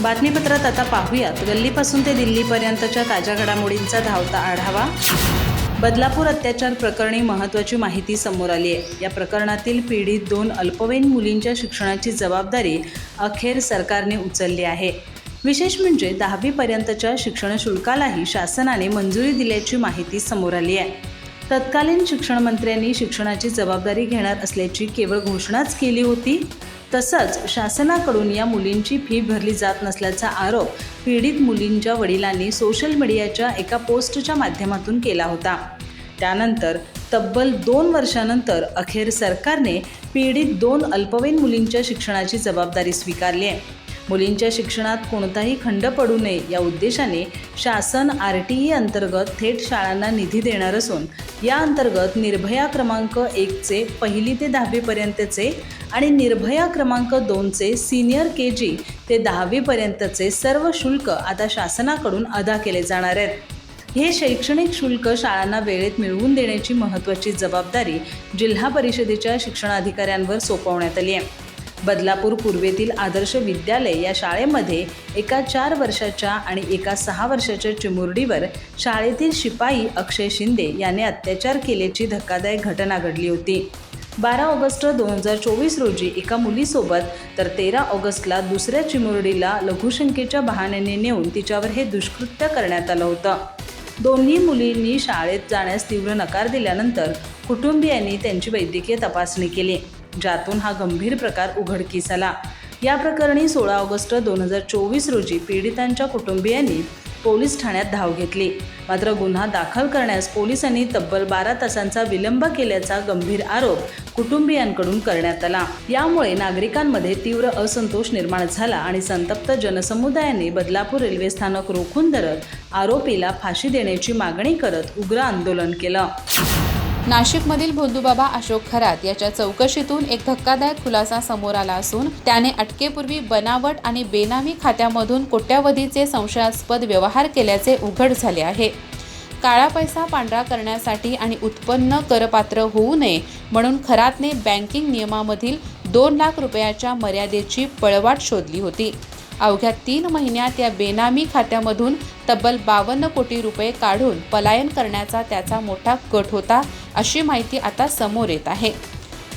बातमीपत्रात आता पाहूयात गल्लीपासून ते दिल्लीपर्यंतच्या ताज्या घडामोडींचा धावता आढावा। बदलापूर अत्याचार प्रकरणी महत्त्वाची माहिती समोर आली आहे। या प्रकरणातील पीडित 2 अल्पवयीन मुलींच्या शिक्षणाची जबाबदारी अखेर सरकारने उचलली आहे। विशेष म्हणजे 10वी पर्यंतच्या शिक्षण शुल्कालाही शासनाने मंजुरी दिल्याची माहिती समोर आली आहे। तत्कालीन शिक्षण मंत्र्यांनी शिक्षणाची जबाबदारी घेणार असल्याची केवळ घोषणाच केली होती। तसंच शासनाकडून या मुलींची फी भरली जात नसल्याचा आरोप पीडित मुलींच्या वडिलांनी सोशल मीडियाच्या एका पोस्टच्या माध्यमातून केला होता। त्यानंतर तब्बल 2 वर्षांनंतर अखेर सरकारने पीडित 2 अल्पवयीन मुलींच्या शिक्षणाची जबाबदारी स्वीकारली आहे। मुलींच्या शिक्षणात कोणताही खंड पडू नये या उद्देशाने शासन RTE अंतर्गत थेट शाळांना निधी देणार असून या अंतर्गत निर्भया क्रमांक 1चे 1ली ते 10वी पर्यंतचे आणि निर्भया क्रमांक 2चे सिनियर KG ते 10वी पर्यंतचे सर्व शुल्क आता शासनाकडून अदा केले जाणार आहेत। हे शैक्षणिक शुल्क शाळांना वेळेत मिळवून देण्याची महत्त्वाची जबाबदारी जिल्हा परिषदेच्या शिक्षणाधिकाऱ्यांवर सोपवण्यात आली आहे। बदलापूर पूर्वेतील आदर्श विद्यालय या शाळेमध्ये एका 4 वर्षाच्या आणि एका 6 वर्षाच्या चिमुरडीवर शाळेतील शिपाई अक्षय शिंदे याने अत्याचार केल्याची धक्कादायक घटना घडली होती। 12 ऑगस्ट 2024 रोजी एका मुलीसोबत तर 13 ऑगस्टला दुसऱ्या चिमुरडीला लघुशंकेच्या बहाण्याने नेऊन तिच्यावर हे दुष्कृत्य करण्यात आलं होतं। दोन्ही मुलींनी शाळेत जाण्यास तीव्र नकार दिल्यानंतर कुटुंबियांनी त्यांची वैद्यकीय तपासणी केली, ज्यातून हा गंभीर प्रकार उघडकीस आला। या प्रकरणी 16 ऑगस्ट 2024 रोजी पीडितांच्या कुटुंबियांनी पोलीस ठाण्यात धाव घेतली। मात्र गुन्हा दाखल करण्यास पोलिसांनी तब्बल 12 तासांचा विलंब केल्याचा गंभीर आरोप कुटुंबियांकडून करण्यात आला। यामुळे नागरिकांमध्ये तीव्र असंतोष निर्माण झाला आणि संतप्त जनसमुदायाने बदलापूर रेल्वे स्थानक रोखून धरत आरोपीला फाशी देण्याची मागणी करत उग्र आंदोलन केलं। नाशिकमधील भोंदूबाबा अशोक खरात याच्या चौकशीतून एक धक्कादायक खुलासा समोर आला असून त्याने अटकेपूर्वी बनावट आणि बेनामी खात्यामधून कोट्यावधीचे संशयास्पद व्यवहार केल्याचे उघड झाले आहे। काळा पैसा पांढरा करण्यासाठी आणि उत्पन्न करपात्र होऊ नये म्हणून खरातने बँकिंग नियमामधील 2 लाख रुपयाच्या मर्यादेची पळवाट शोधली होती। अवघ्या 3 महिन्यात या बेनामी खात्यामधून तब्बल 52 कोटी रुपये काढून पलायन करण्याचा त्याचा मोठा कट होता, अशी माहिती आता समोर येत आहे।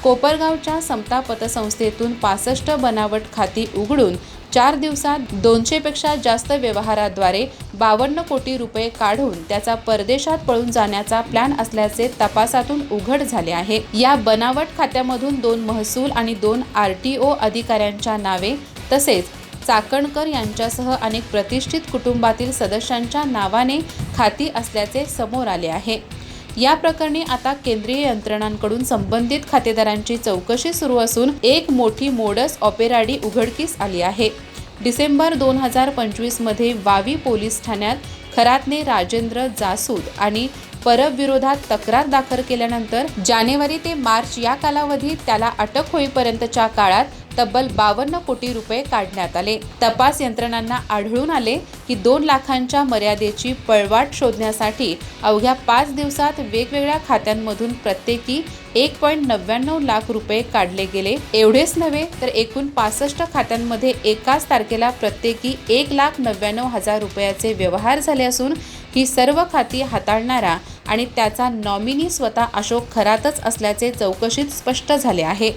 कोपरगावच्या समता पतसंस्थेतून 65 बनावट खाती उघडून 4 दिवसात 200 पेक्षा जास्त व्यवहाराद्वारे 52 कोटी रुपये काढून त्याचा परदेशात पळून जाण्याचा प्लॅन असल्याचे तपासातून उघड झाले आहे। या बनावट खात्यामधून 2 महसूल आणि 2 RTO अधिकाऱ्यांच्या नावे तसेच चाकणकर यांच्यासह अनेक प्रतिष्ठित कुटुंबातील सदस्यांच्या नावाने खाती असल्याचे समोर आले आहे। या प्रकरणी आता केंद्रीय यंत्रणांकडून संबंधित खातेदारांची चौकशी सुरू असून एक मोठी मोडस ऑपेराडी उघडकीस आली आहे। डिसेंबर 2025 मध्ये वावी पोलीस ठाण्यात खरातने राजेंद्र जासूद आणि परब विरोधात तक्रार दाखल केल्यानंतर जानेवारी ते मार्च या कालावधीत त्याला अटक होईपर्यंतच्या काळात तब्बल 52 कोटी रुपये काढण्यात आले। तपास यंत्रणांना आढळून आले की 2 लाखांच्या मर्यादेची पळवाट शोधण्यासाठी अवघ्या 5 दिवसात वेगवेगळ्या खात्यांमधून प्रत्येकी 1.99 लाख रुपये काढले गेले। एवढेच नव्हे तर एकूण 65 खात्यांमध्ये एकाच तारखेला प्रत्येकी 1,99,000 रुपयाचे व्यवहार झाले असून ही सर्व खाती हाताळणारा आणि त्याचा नॉमिनी स्वतः अशोक खरातच असल्याचे चौकशीत स्पष्ट झाले आहे।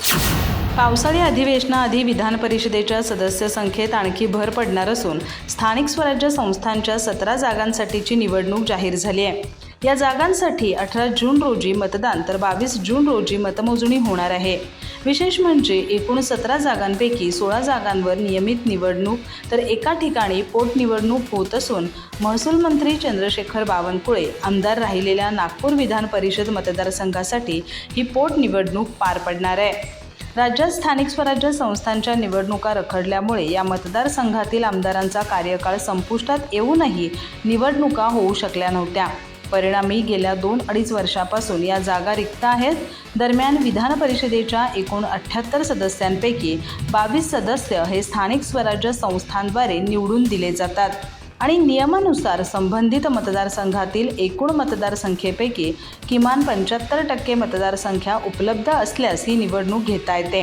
पावसाळी अधिवेशनाआधी विधान परिषदेच्या सदस्य संख्येत आणखी भर पडणार असून स्थानिक स्वराज्य संस्थांच्या 17 जागांसाठीची निवडणूक जाहीर झाली आहे। या जागांसाठी 18 जून रोजी मतदान तर 22 जून रोजी मतमोजणी होणार आहे। विशेष म्हणजे एकूण 17 जागांपैकी 16 जागांवर नियमित निवडणूक तर एका ठिकाणी पोटनिवडणूक होत असून महसूल मंत्री चंद्रशेखर बावनकुळे आमदार राहिलेल्या नागपूर विधान परिषद मतदारसंघासाठी ही पोटनिवडणूक पार पडणार आहे। राज्यात स्थानिक स्वराज्य संस्थांच्या निवडणुका रखडल्यामुळे या मतदारसंघातील आमदारांचा कार्यकाळ संपुष्टात येऊनही निवडणुका होऊ शकल्या नव्हत्या। परिणामी गेल्या 2-2.5 वर्षापासून या जागा रिक्त आहेत। दरम्यान विधान परिषदेच्या एकूण 78 सदस्यांपैकी 22 सदस्य हे स्थानिक स्वराज्य संस्थांद्वारे निवडून दिले जातात आणि नियमानुसार संबंधित मतदारसंघातील एकूण मतदारसंख्येपैकी किमान 75% मतदारसंख्या उपलब्ध असल्यास ही निवडणूक घेता येते।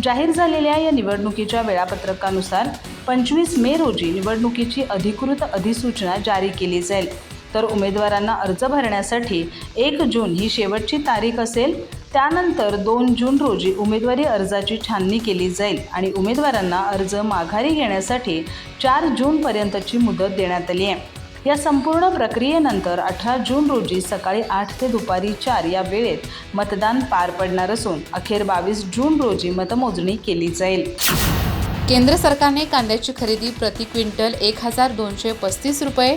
जाहीर झालेल्या या निवडणुकीच्या वेळापत्रकानुसार 25 मे रोजी निवडणुकीची अधिकृत अधिसूचना जारी केली जाईल, तर उमेदवारांना अर्ज भरण्यासाठी 1 जून ही शेवटची तारीख असेल. त्यानंतर 2 जून रोजी उमेदवारी अर्जाची छाननी केली जाईल आणि उमेदवारांना अर्ज माघारी घेण्यासाठी 4 जूनपर्यंतची मुदत देण्यात आली आहे. या संपूर्ण प्रक्रियेनंतर 18 जून रोजी सकाळी 8 ते दुपारी 4 या वेळेत मतदान पार पडणार असून अखेर 22 जून रोजी मतमोजणी केली जाईल. केंद्र सरकारने कांद्याची खरेदी प्रति क्विंटल 1235 रुपये,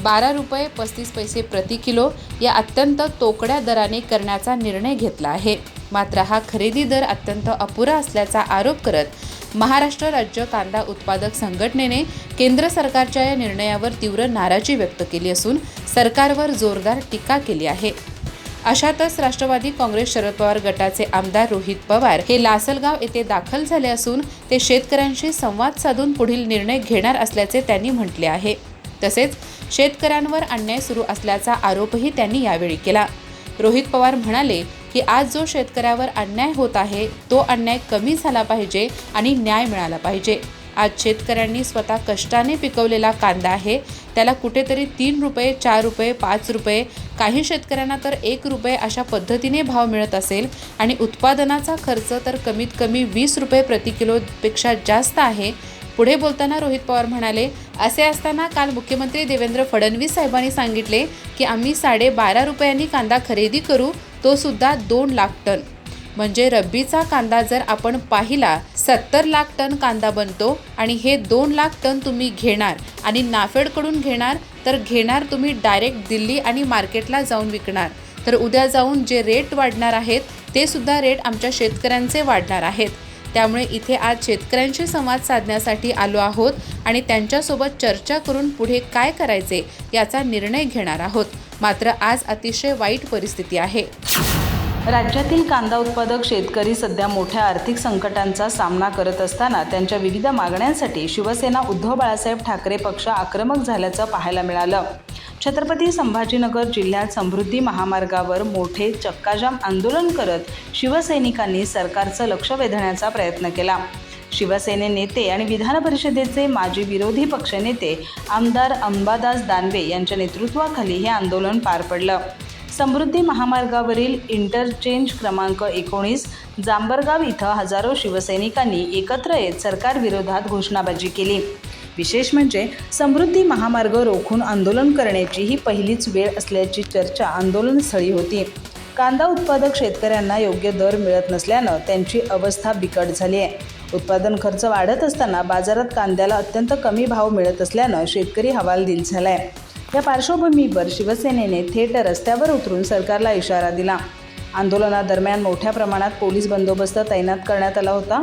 12 रुपये 35 पैसे प्रति किलो या अत्यंत तोकड्या दराने करण्याचा निर्णय घेतला आहे. मात्र हा खरेदी दर अत्यंत अपुरा असल्याचा आरोप करत महाराष्ट्र राज्य कांदा उत्पादक संघटनेने केंद्र सरकारच्या या निर्णयावर तीव्र नाराजी व्यक्त केली असून सरकारवर जोरदार टीका केली आहे. अशातच राष्ट्रवादी काँग्रेस शरद पवार गटाचे आमदार रोहित पवार हे लासलगाव येथे दाखल झाले असून ते शेतकऱ्यांशी संवाद साधून पुढील निर्णय घेणार असल्याचे त्यांनी म्हटले आहे. तसेच शेतकऱ्यांवर अन्याय सुरू असल्याचा आरोपही त्यांनी यावेळी केला. रोहित पवार म्हणाले की आज जो शेतकऱ्यावर अन्याय होत आहे तो अन्याय कमी झाला पाहिजे आणि न्याय मिळाला पाहिजे. आज शेतकऱ्यांनी स्वतः कष्टाने पिकवलेला कांदा आहे, त्याला कुठेतरी 3 रुपये 4 रुपये 5 रुपये काही शेतकऱ्यांना तर 1 रुपये अशा पद्धतीने भाव मिळत असेल आणि उत्पादनाचा खर्च तर कमीत कमी 20 रुपये प्रति किलोपेक्षा जास्त आहे. पुढे बोलताना रोहित पवार म्हणाले, असे असताना काल मुख्यमंत्री देवेंद्र फडणवीस साहेबांनी सांगितले की आम्ही 12.5 रुपयांनी कांदा खरेदी करू, तो सुद्धा 2 लाख टन. म्हणजे रब्बीचा कांदा जर आपण पाहिला 70 लाख टन कांदा बनतो आणि हे 2 लाख टन तुम्ही घेणार आणि नाफेडकडून घेणार तर घेणार तुम्ही डायरेक्ट दिल्ली आणि मार्केटला जाऊन विकणार, तर उद्या जाऊन जे रेट वाढणार आहेत ते सुद्धा रेट आमच्या शेतकऱ्यांचे वाढणार आहेत. त्यामुळे इथे आज शेतकऱ्यांशी संवाद साधण्यासाठी आलो आहोत आणि त्यांच्यासोबत चर्चा करून पुढे काय करायचे याचा निर्णय घेणार आहोत. मात्र आज अतिशय वाईट परिस्थिती आहे. राज्यातील कांदा उत्पादक शेतकरी सध्या मोठ्या आर्थिक संकटांचा सामना करत असताना त्यांच्या विविध मागण्यांसाठी शिवसेना उद्धव बाळासाहेब ठाकरे पक्ष आक्रमक झाल्याचं पाहायला मिळालं. छत्रपती संभाजीनगर जिल्ह्यात समृद्धी महामार्गावर मोठे चक्काजाम आंदोलन करत शिवसैनिकांनी सरकारचं लक्ष वेधण्याचा प्रयत्न केला. शिवसेने नेते आणि विधान परिषदेचे माजी विरोधी पक्षनेते आमदार अंबादास दानवे यांच्या नेतृत्वाखाली हे आंदोलन पार पडलं. समृद्धी महामार्गावरील इंटरचेंज क्रमांक 19 जांबरगाव इथं हजारो शिवसैनिकांनी एकत्र येत सरकारविरोधात घोषणाबाजी केली. विशेष म्हणजे समृद्धी महामार्ग रोखून आंदोलन करण्याची ही पहिलीच वेळ असल्याची चर्चा आंदोलनस्थळी होती. कांदा उत्पादक शेतकऱ्यांना योग्य दर मिळत नसल्यानं त्यांची अवस्था बिकट झाली आहे. उत्पादन खर्च वाढत असताना बाजारात कांद्याला अत्यंत कमी भाव मिळत असल्यानं शेतकरी हवालदिल झाला आहे. या पार्श्वभूमीवर शिवसेनेने थेट रस्त्यावर उतरून सरकारला इशारा दिला. आंदोलनादरम्यान मोठ्या प्रमाणात पोलीस बंदोबस्त तैनात करण्यात आला होता.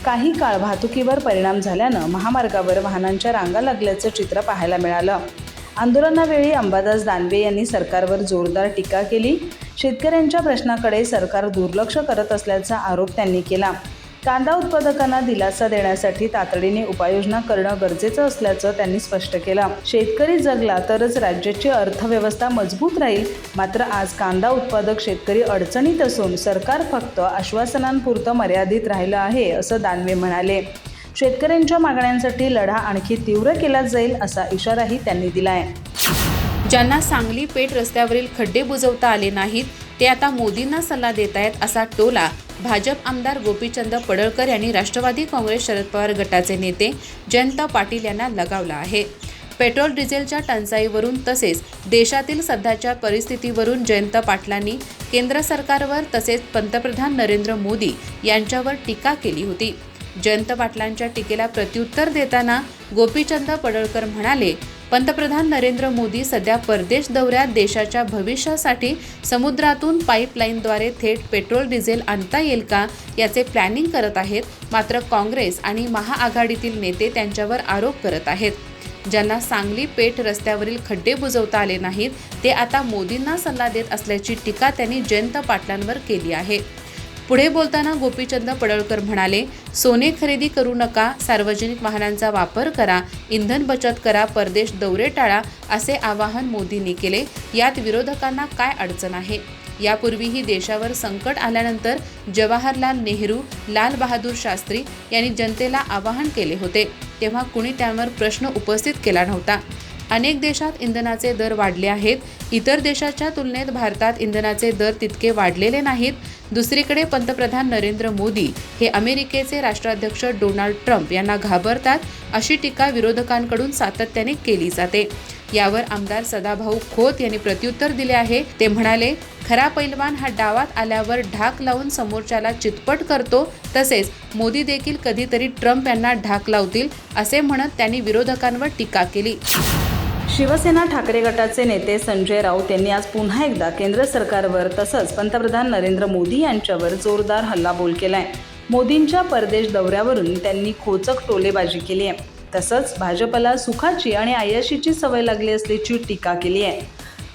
काही काळ वाहतुकीवर परिणाम झाल्यानं महामार्गावर वाहनांच्या रांगा लागल्याचं चित्र पाहायला मिळालं. आंदोलनावेळी अंबादास दानवे यांनी सरकारवर जोरदार टीका केली. शेतकऱ्यांच्या प्रश्नाकडे सरकार दुर्लक्ष करत असल्याचा आरोप त्यांनी केला. कांदा उत्पादकांना दिलासा देण्यासाठी तातडीने उपाययोजना करणं गरजेचं असल्याचं त्यांनी स्पष्ट केलं. शेतकरी जगला तरच राज्याची अर्थव्यवस्था मजबूत राहील. मात्र आज कांदा उत्पादक शेतकरी अडचणीत असून सरकार फक्त आश्वासनांपुरतं मर्यादित राहिलं आहे असं दानवे म्हणाले. शेतकऱ्यांच्या मागण्यांसाठी लढा आणखी तीव्र केला जाईल असा इशाराही त्यांनी दिला आहे. ज्यांना सांगली पेठ रस्त्यावरील खड्डे बुजवता आले नाहीत ते आता मोदींना सल्ला देत आहेत असा टोला भाजप आमदार गोपीचंद पडळकर यांनी राष्ट्रवादी काँग्रेस शरद पवार गटाचे नेते जयंत पाटील यांना लगावला आहे. पेट्रोल डिझेलच्या टंचाईवरून तसेच देशातील सध्याच्या परिस्थितीवरून जयंत पाटलांनी केंद्र सरकारवर तसेच पंतप्रधान नरेंद्र मोदी यांच्यावर टीका केली होती. जयंत पाटलांच्या टीकेला प्रत्युत्तर देताना गोपीचंद पडळकर म्हणाले, पंतप्रधान नरेंद्र मोदी सध्या परदेश दौऱ्यात देशाच्या भविष्यासाठी समुद्रातून पाईपलाईनद्वारे थेट पेट्रोल डिझेल आणता येईल का याचे प्लॅनिंग करत आहेत. मात्र काँग्रेस आणि महाआघाडीतील नेते त्यांच्यावर आरोप करत आहेत. ज्यांना सांगली पेठ रस्त्यावरील खड्डे बुजवता आले नाहीत ते आता मोदींना सल्ला देत असल्याची टीका त्यांनी जयंत पाटलांवर केली आहे. पुढे बोलताना गोपीचंद पडळकर म्हणाले, सोने खरेदी करू नका, सार्वजनिक वाहनांचा वापर करा, इंधन बचत करा, परदेश दौरे टाळा असे आवाहन मोदींनी केले. यात विरोधकांना काय अडचण आहे? यापूर्वीही देशावर संकट आल्यानंतर जवाहरलाल नेहरू, लाल बहादूर शास्त्री यांनी जनतेला आवाहन केले होते, तेव्हा कुणी त्यावर प्रश्न उपस्थित केला नव्हता. अनेक देशात इंधनाचे दर वाढले आहेत. इतर देशाच्या तुलनेत भारतात इंधनाचे दर तितके वाढलेले नाहीत. दुसरीकडे पंतप्रधान नरेंद्र मोदी हे अमेरिकेचे राष्ट्राध्यक्ष डोनाल्ड ट्रम्प यांना घाबरतात, अशी टीका विरोधकांकडून सातत्याने केली जाते. यावर आमदार सदाभाऊ खोत यांनी प्रत्युत्तर दिले आहे. ते म्हणाले, खरा पैलवान हा डावात आल्यावर ढाक लावून समोरच्याला चितपट करतो, तसेच मोदी देखील कधीतरी ट्रम्प यांना ढाक लावतील, असे म्हणत त्यांनी विरोधकांवर टीका केली. शिवसेना ठाकरे गटाचे नेते संजय राऊत यांनी आज पुन्हा एकदा केंद्र सरकारवर तसंच पंतप्रधान नरेंद्र मोदी यांच्यावर जोरदार हल्लाबोल केलाय. मोदींच्या परदेश दौऱ्यावरून त्यांनी खोचक टोलेबाजी केली आहे. तसंच भाजपला सुखाची आणि आयाशीची सवय लागली असल्याची टीका केली आहे.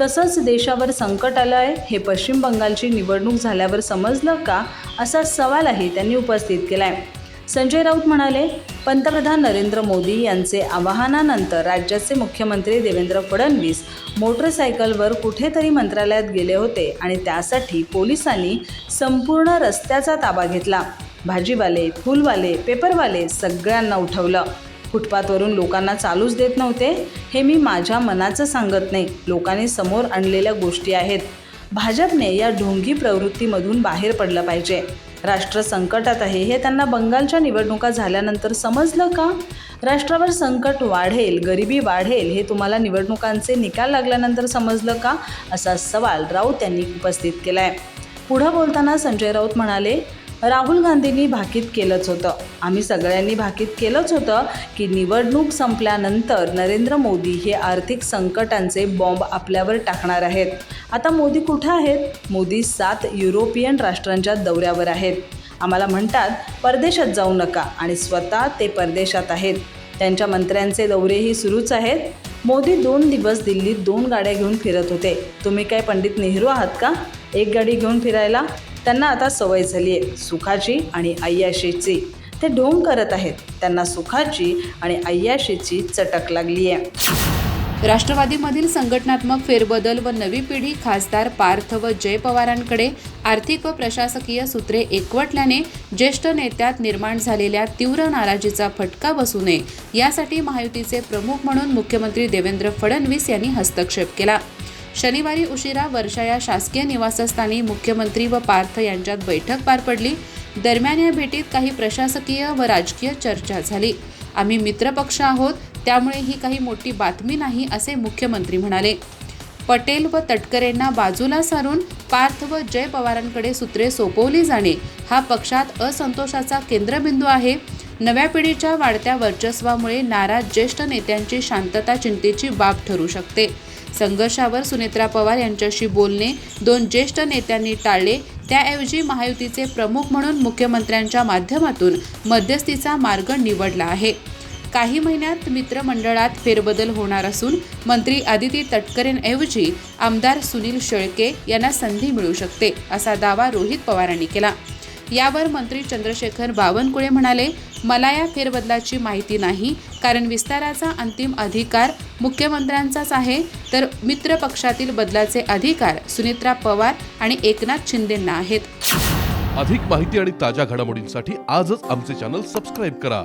तसंच देशावर संकट आलं आहे हे पश्चिम बंगालची निवडणूक झाल्यावर समजलं का, असा सवालही त्यांनी उपस्थित केला आहे. संजय राऊत म्हणाले, पंतप्रधान नरेंद्र मोदी यांचे आवाहनानंतर राज्याचे मुख्यमंत्री देवेंद्र फडणवीस मोटरसायकलवर कुठेतरी मंत्रालयात गेले होते आणि त्यासाठी पोलिसांनी संपूर्ण रस्त्याचा ताबा घेतला. भाजीवाले, फुलवाले, पेपरवाले सगळ्यांना उठवलं. फुटपाथवरून लोकांना चालूच देत नव्हते. हे मी माझ्या मनाचं सांगत नाही, लोकांनी समोर आणलेल्या गोष्टी आहेत. भाजपने या ढोंगी प्रवृत्तीमधून बाहेर पडलं पाहिजे. राष्ट्र संकटात आहे हे त्यांना बंगालच्या निवडणुका झाल्यानंतर समजलं का? राष्ट्रावर संकट वाढेल, गरिबी वाढेल हे तुम्हाला निवडणुकांचे निकाल लागल्यानंतर समजलं का, असा सवाल राऊत यांनी उपस्थित केला आहे. पुढं बोलताना संजय राऊत म्हणाले, राहुल गांधींनी भाकीत केलंच होतं, आम्ही सगळ्यांनी भाकीत केलंच होतं की निवडणूक संपल्यानंतर नरेंद्र मोदी हे आर्थिक संकटांचे बॉम्ब आपल्यावर टाकणार आहेत. आता मोदी कुठे आहेत? मोदी 7 युरोपियन राष्ट्रांच्या दौऱ्यावर आहेत. आम्हाला म्हणतात परदेशात जाऊ नका आणि स्वतः ते परदेशात आहेत. त्यांच्या मंत्र्यांचे दौरेही सुरूच आहेत. मोदी 2 दिवस दिल्लीत 2 गाड्या घेऊन फिरत होते. तुम्ही काय पंडित नेहरू आहात का 1 गाडी घेऊन फिरायला? त्यांना आता सवय झाली आहे सुखाची आणि अय्याशीची. ते ढोंग करत आहेत. त्यांना सुखाची आणि अय्याशीची चटक लागली आहे. राष्ट्रवादीमधील संघटनात्मक फेरबदल व नवी पिढी खासदार पार्थ व जय पवारांकडे आर्थिक व प्रशासकीय सूत्रे एकवटल्याने ज्येष्ठ नेत्यात निर्माण झालेल्या तीव्र नाराजीचा फटका बसू नये यासाठी महायुतीचे प्रमुख म्हणून मुख्यमंत्री देवेंद्र फडणवीस यांनी हस्तक्षेप केला. शनिवारी उशिरा वर्षा या शासकीय निवासस्थानी मुख्यमंत्री व पार्थ यांच्यात बैठक पार पडली. दरम्यान या भेटीत काही प्रशासकीय व राजकीय चर्चा झाली. आम्ही मित्रपक्ष आहोत, त्यामुळे ही काही मोठी बातमी नाही, असे मुख्यमंत्री म्हणाले. पटेल व तटकरेंना बाजूला सारून पार्थ व जय पवारांकडे सूत्रे सोपवली जाणे हा पक्षात असंतोषाचा केंद्रबिंदू आहे. नव्या पिढीच्या वाढत्या वर्चस्वामुळे नाराज ज्येष्ठ नेत्यांची शांतता चिंतेची बाब ठरू शकते. संघर्षावर सुनेत्रा पवार यांच्याशी बोलणे 2 ज्येष्ठ नेत्यांनी टाळले. त्याऐवजी महायुतीचे प्रमुख म्हणून मुख्यमंत्र्यांच्या माध्यमातून मध्यस्थीचा मार्ग निवडला आहे. काही महिन्यात मित्रमंडळात फेरबदल होणार असून मंत्री आदिती तटकरेंऐवजी आमदार सुनील शेळके यांना संधी मिळू शकते, असा दावा रोहित पवारांनी केला. यावर मंत्री चंद्रशेखर बावनकुळे म्हणाले, मला या फेरबदलाची माहिती नाही, कारण विस्ताराचा अंतिम अधिकार मुख्यमंत्र्यांचाच आहे, तर मित्र पक्षातील बदलाचे अधिकार सुनेत्रा पवार आणि एकनाथ शिंदेंना आहेत. अधिक माहिती आणि ताज्या घडामोडींसाठी आजच आमचे चॅनल सबस्क्राईब करा.